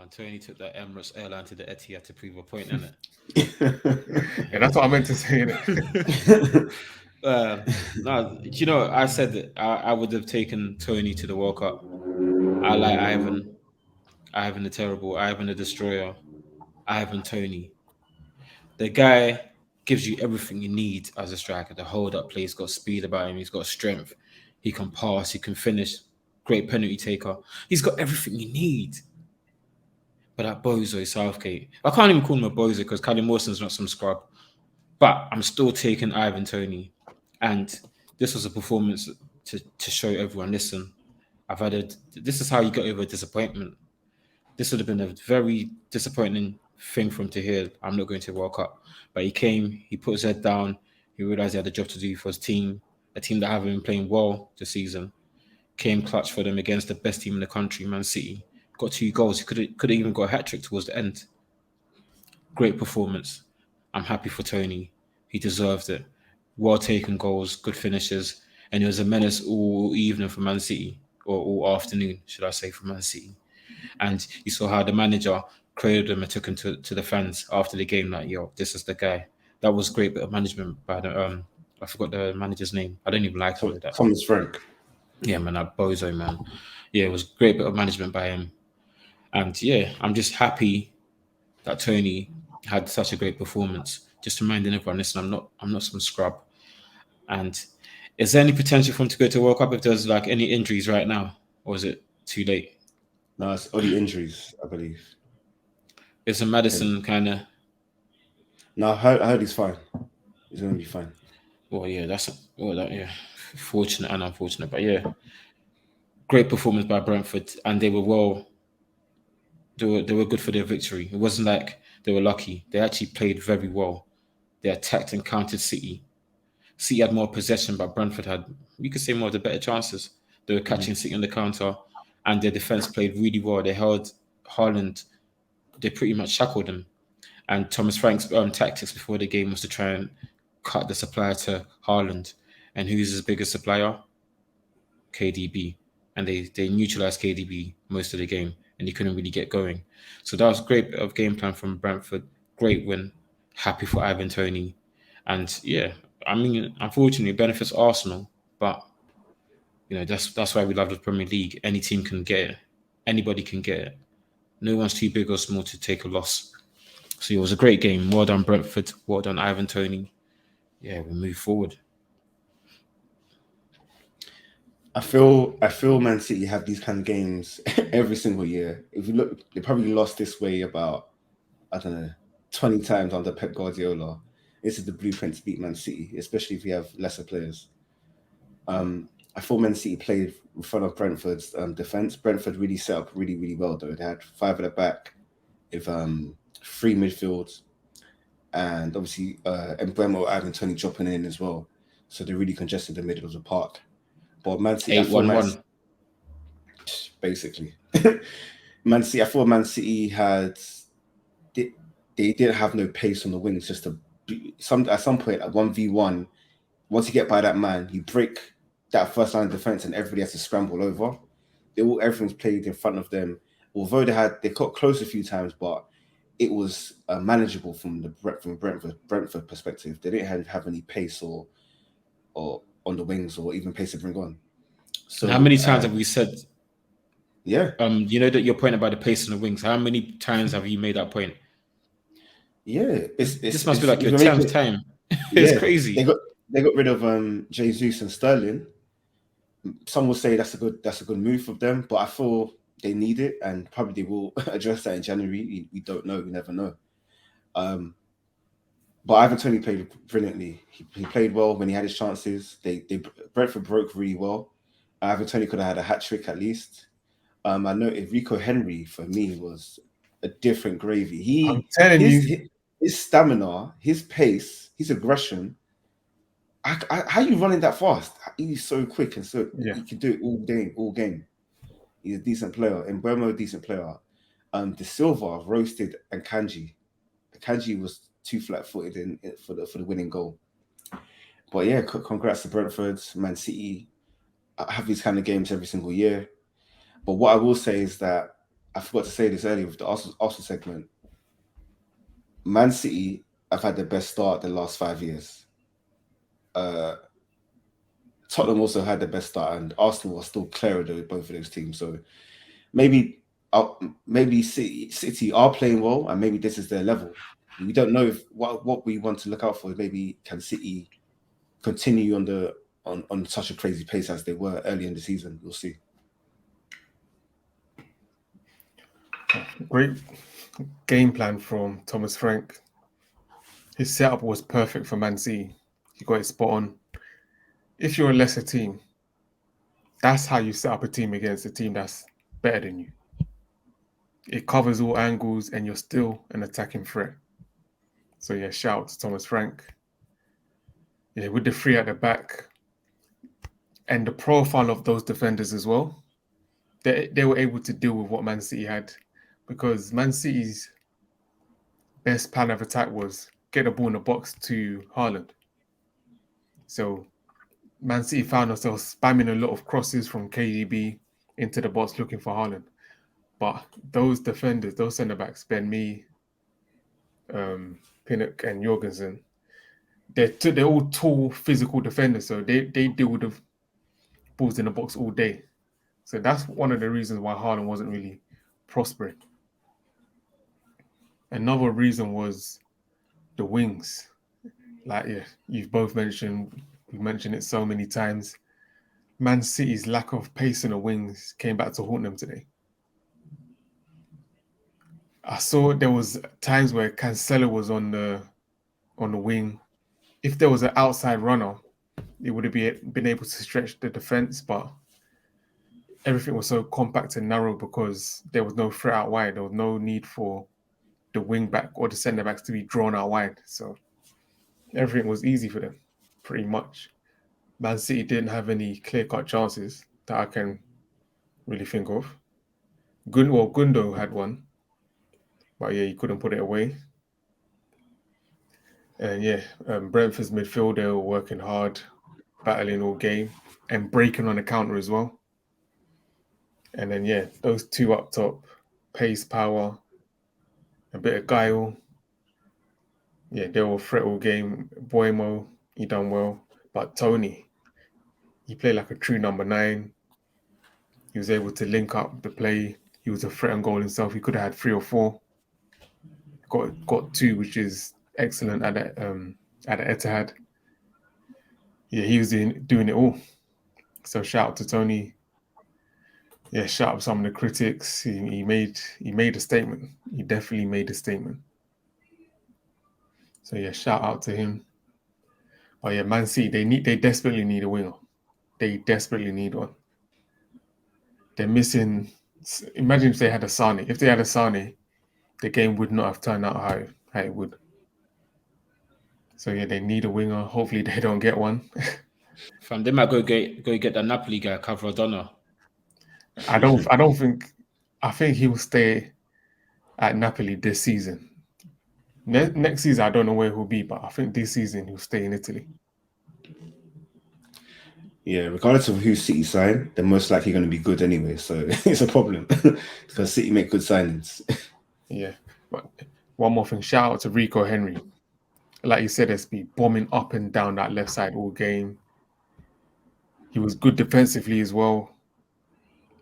man. Tony took that Emirates airline to the Etihad to prove a point, innit? Yeah, that's what I meant to say. No, you know, I said that I would have taken Tony to the World Cup. I like Ivan the Terrible, Ivan the Destroyer, Ivan Tony. The guy gives you everything you need as a striker. The hold up play, he's got speed about him, he's got strength, he can pass, he can finish, great penalty taker. He's got everything you need. But that bozo Southgate, I can't even call him a bozo because Callum Wilson's not some scrub. But I'm still taking Ivan Tony. And this was a performance to show everyone, listen, this is how you get over disappointment. This would have been a very disappointing thing for him to hear. I'm not going to the World Cup. But he came, he put his head down, he realized he had a job to do for his team, a team that haven't been playing well this season. Came clutch for them against the best team in the country, Man City. Got 2 goals. He could have even got a hat trick towards the end. Great performance. I'm happy for Tony. He deserved it. Well taken goals, good finishes, and he was a menace all evening for Man City, or all afternoon, should I say, for Man City. And you saw how the manager created him and took him to the fans after the game, like, yo, this is the guy. That was great bit of management by the I forgot the manager's name. I don't even like him with that. Thomas Frank. Yeah, man, that bozo, man. Yeah, it was great bit of management by him. And yeah, I'm just happy that Tony had such a great performance. Just reminding everyone, listen, I'm not some scrub. And is there any potential for him to go to World Cup if there's like any injuries right now, or is it too late? No, it's only injuries, I believe. It's a Madison kind of. No, I heard he's fine. He's gonna be fine. Well, yeah, yeah, fortunate and unfortunate, but yeah, great performance by Brentford, and they were well. They were good for their victory. It wasn't like they were lucky. They actually played very well. They attacked and countered City. City had more possession, but Brentford had, you could say, more of the better chances. They were catching City on the counter, and their defense played really well. They held Haaland. They pretty much shackled him. And Thomas Frank's tactics before the game was to try and cut the supply to Haaland. And who's his biggest supplier? KDB. And they neutralized KDB most of the game, and he couldn't really get going. So that was a great bit of game plan from Brentford. Great win. Happy for Ivan Tony. And yeah, I mean, unfortunately, it benefits Arsenal, but you know, that's why we love the Premier League. Any team can get it. Anybody can get it. No one's too big or small to take a loss. So it was a great game. Well done, Brentford. Well done, Ivan Tony. Yeah, we move forward. I feel Man City have these kind of games every single year. If you look, they probably lost this way about, I don't know, 20 times under Pep Guardiola. This is the blueprint to beat Man City, especially if you have lesser players. I thought Man City played in front of Brentford's defense. Brentford really set up really, really well, though. They had 5 at the back with 3 midfields, and obviously Mbeumo, Ivan Tony dropping in as well. So they really congested the middle of the park. But Man City, 8-1-1. Basically. Man City, I thought Man City they didn't have no pace on the wings. Just at some point at 1v1, once you get by that man, you break that first line of defense and everybody has to scramble over. Everything's played in front of them. Although they got close a few times, but it was manageable from Brentford perspective. They didn't have any pace or on the wings or even pace to bring on. So how many times have we said? Yeah. You know that your point about the pace on the wings. How many times have you made that point? Yeah, this must be like your 10th time. It's crazy. They got rid of Jesus and Sterling. Some will say that's a good move for them, but I feel they need it, and probably they will address that in January. We don't know. We never know. But Ivan Tony played brilliantly. He played well when he had his chances. Brentford broke really well. Ivan Tony could have had a hat trick at least. I know Enrico Henry for me was a different gravy. I'm telling you, his stamina, his pace, his aggression. How are you running that fast? He's so quick and so he can do it all game. He's a decent player. Mbeumo, decent player. De Silva roasted and Kanji. Kanji was too flat-footed for the winning goal. But yeah, congrats to Brentford, Man City. I have these kind of games every single year. But what I will say is that I forgot to say this earlier with the Arsenal segment. Man City have had the best start the last 5 years. Tottenham also had the best start, and Arsenal are still clear of both of those teams. So maybe City are playing well, and maybe this is their level. We don't know if what we want to look out for. Maybe can City continue on such a crazy pace as they were early in the season? We'll see. Great game plan from Thomas Frank. His setup was perfect for Man City. He got it spot on. If you're a lesser team, that's how you set up a team against a team that's better than you. It covers all angles and you're still an attacking threat. So yeah, shout out to Thomas Frank. Yeah, with the three at the back and the profile of those defenders as well, they were able to deal with what Man City had, because Man City's best plan of attack was get the ball in the box to Haaland. So Man City found themselves spamming a lot of crosses from KDB into the box looking for Haaland. But those defenders, those centre-backs, Ben Mee, Pinnock and Jorgensen, they're all tall, physical defenders. So they deal with the balls in the box all day. So that's one of the reasons why Haaland wasn't really prospering. Another reason was the wings. Like, yeah, you've both mentioned, we mentioned it so many times. Man City's lack of pace in the wings came back to haunt them today. I saw there was times where Cancelo was on the wing. If there was an outside runner, it would have been able to stretch the defense, but everything was so compact and narrow because there was no threat out wide. There was no need for the wing back or the centre backs to be drawn out wide. So everything was easy for them, pretty much. Man City didn't have any clear-cut chances that I can really think of. Gundo had one, but yeah, he couldn't put it away. And yeah, Brentford's midfield, they were working hard, battling all game, and breaking on the counter as well. And then yeah, those two up top, pace, power, a bit of guile. Yeah, they were threat all game. Boemo, he done well. But Tony, he played like a true number 9. He was able to link up the play. He was a threat on goal himself. He could have had 3 or 4. Got 2, which is excellent at the Etihad. Yeah, he was doing it all. So shout out to Tony. Yeah, shout out some of the critics. He made a statement. He definitely made a statement. So yeah, shout out to him. Oh yeah, Man City, they desperately need a winger. They desperately need one. They're missing. Imagine if they had a Sane. If they had a Sane, the game would not have turned out how it would. So yeah, they need a winger. Hopefully they don't get one. Fam, they might go get the Napoli guy, Cavradonna. I think he will stay at Napoli this season. Next season, I don't know where he'll be, but I think this season he'll stay in Italy. Yeah, regardless of who City sign, they're most likely going to be good anyway. So it's a problem because City make good signings. Yeah, but one more thing, shout out to Rico Henry. Like you said, SB, bombing up and down that left side all game. He was good defensively as well.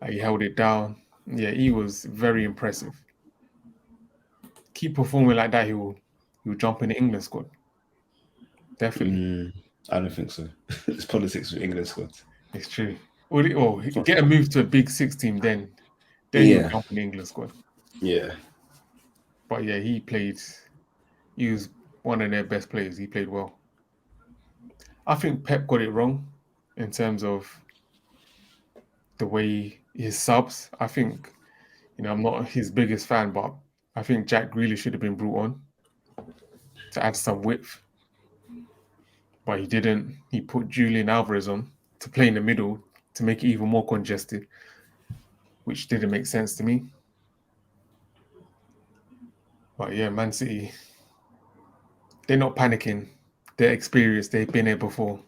He held it down. Yeah, he was very impressive. Keep performing like that, he'll jump in the England squad. Definitely. I don't think so. It's politics with England squad. It's true. Get a move to a big 6 team, then you jump in the England squad. Yeah. But yeah, he was one of their best players. He played well. I think Pep got it wrong in terms of the way his subs. I think, I'm not his biggest fan, but I think Jack Grealish should have been brought on to add some width. But he didn't. He put Julian Alvarez on to play in the middle to make it even more congested, which didn't make sense to me. But yeah, Man City, they're not panicking. They're experienced. They've been here before.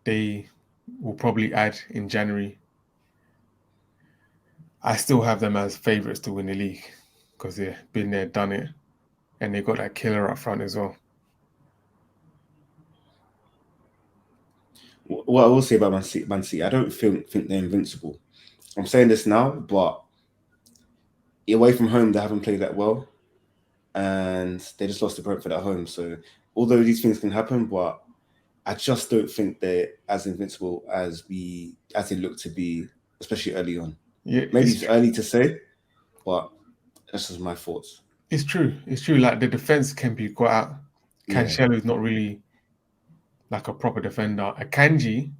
They will probably add in January. I still have them as favourites to win the league because they've been there, done it, and they got that killer up front as well. What I will say about Man City, I don't think they're invincible. I'm saying this now, but away from home, they haven't played that well, and they just lost to Brentford at home. So, although these things can happen, but I just don't think they're as invincible as they look to be, especially early on. Yeah, Maybe it's early to say, but that's just my thoughts. It's true. It's true. Like the defense can be quite out. Yeah. Cancelo is not really like a proper defender. Akanji,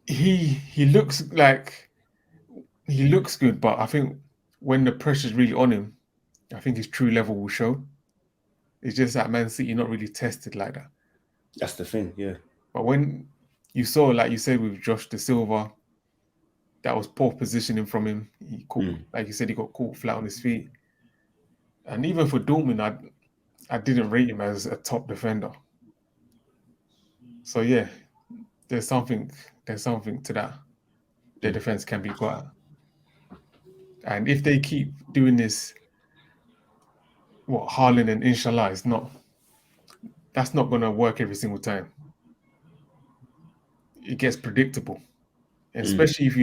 he looks like he looks good, but I think when the pressure's really on him, I think his true level will show. It's just that Man City not really tested like that. That's the thing, yeah. But when you saw, like you said, with Josh De Silva, that was poor positioning from him. He caught, like you said, he got caught flat on his feet. And even for Dortmund, I didn't rate him as a top defender. So yeah, there's something to that. Their defense can be quite. And if they keep doing this, what Haaland and Inshallah is not. That's not going to work every single time. It gets predictable, and especially if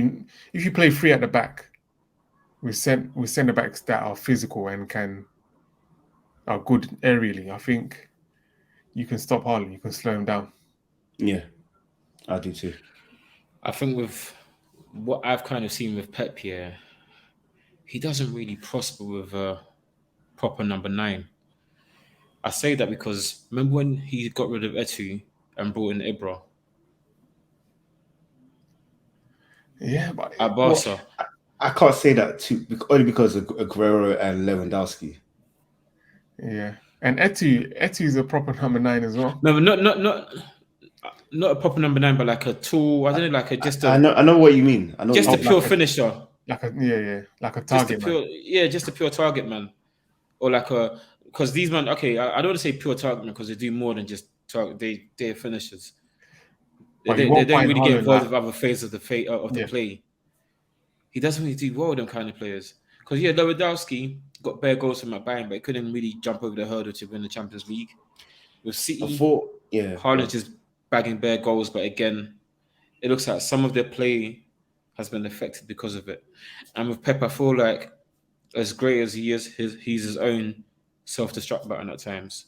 you play three at the back with centre backs that are physical and are good aerially. I think you can stop Haaland. You can slow him down. Yeah, I do too. I think with what I've kind of seen with Pep here, he doesn't really prosper with a proper number 9. I say that because remember when he got rid of Etu and brought in Ibra Yeah, but at Barca? I can't say that too, only because of Aguero and Lewandowski. Yeah, and Etu is a proper number 9 as well. No, not a proper number 9, but like a tool. I don't know, like a just a. I know what you mean. I know just a pure like finisher. Like a like a Just a target pure, man. just a pure target man, or like a because these men. Okay, I don't want to say pure target man because they do more than just target. They're finishers. But you They won't don't find really get Haaland involved like with other phases of the play. He doesn't really do well with them kind of players. Because Lewandowski got bare goals from Bayern, but he couldn't really jump over the hurdle to win the Champions League. With City, Haaland just bagging bare goals, but again, it looks like some of their play has been affected because of it. And with Pep, I feel like as great as he is, he's his own self-destruct button at times.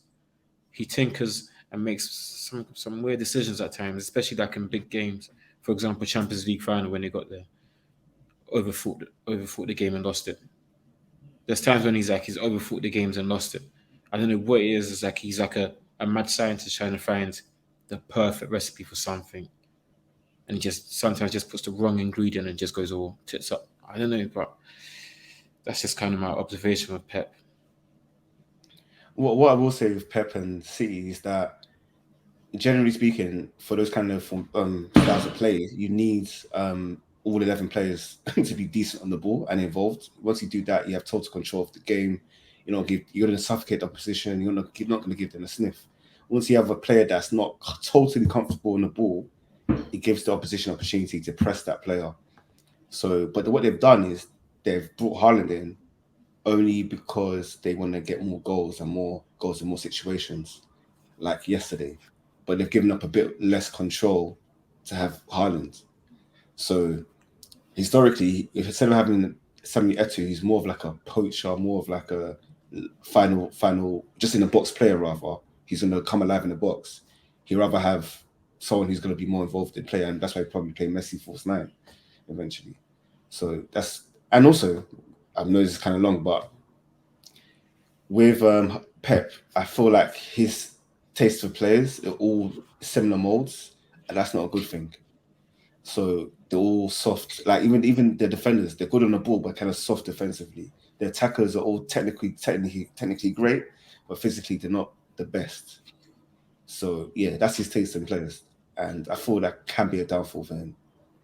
He tinkers and makes some weird decisions at times, especially like in big games. For example, Champions League final when he got there, overthought the game and lost it. There's times when he's overthought the games and lost it. I don't know what it is. It's like he's like a mad scientist trying to find the perfect recipe for something, and he just sometimes just puts the wrong ingredient and just goes all tits up. I don't know, but that's just kind of my observation with Pep. What I will say with Pep and City is that, generally speaking, for those kind of styles of play, you need all 11 players to be decent on the ball and involved. Once you do that, you have total control of the game. You're going to suffocate the opposition. You're not going to give them a sniff. Once you have a player that's not totally comfortable on the ball, it gives the opposition opportunity to press that player. So, but what they've done is they've brought Haaland in only because they want to get more goals and more situations, like yesterday. But they've given up a bit less control to have Haaland. So historically, if instead of having Samuel Eto'o, he's more of like a poacher, more of like a final, just in a box player rather. He's going to come alive in the box. He'd rather have someone who's going to be more involved in play, and that's why he probably play Messi false 9 eventually. So and also, I know this is kind of long, but with Pep, I feel like his taste for players are all similar molds, and that's not a good thing. So they're all soft. Like even the defenders, they're good on the ball, but kind of soft defensively. The attackers are all technically great, but physically they're not the best. So yeah, that's his taste in players, and I feel that can be a downfall for him.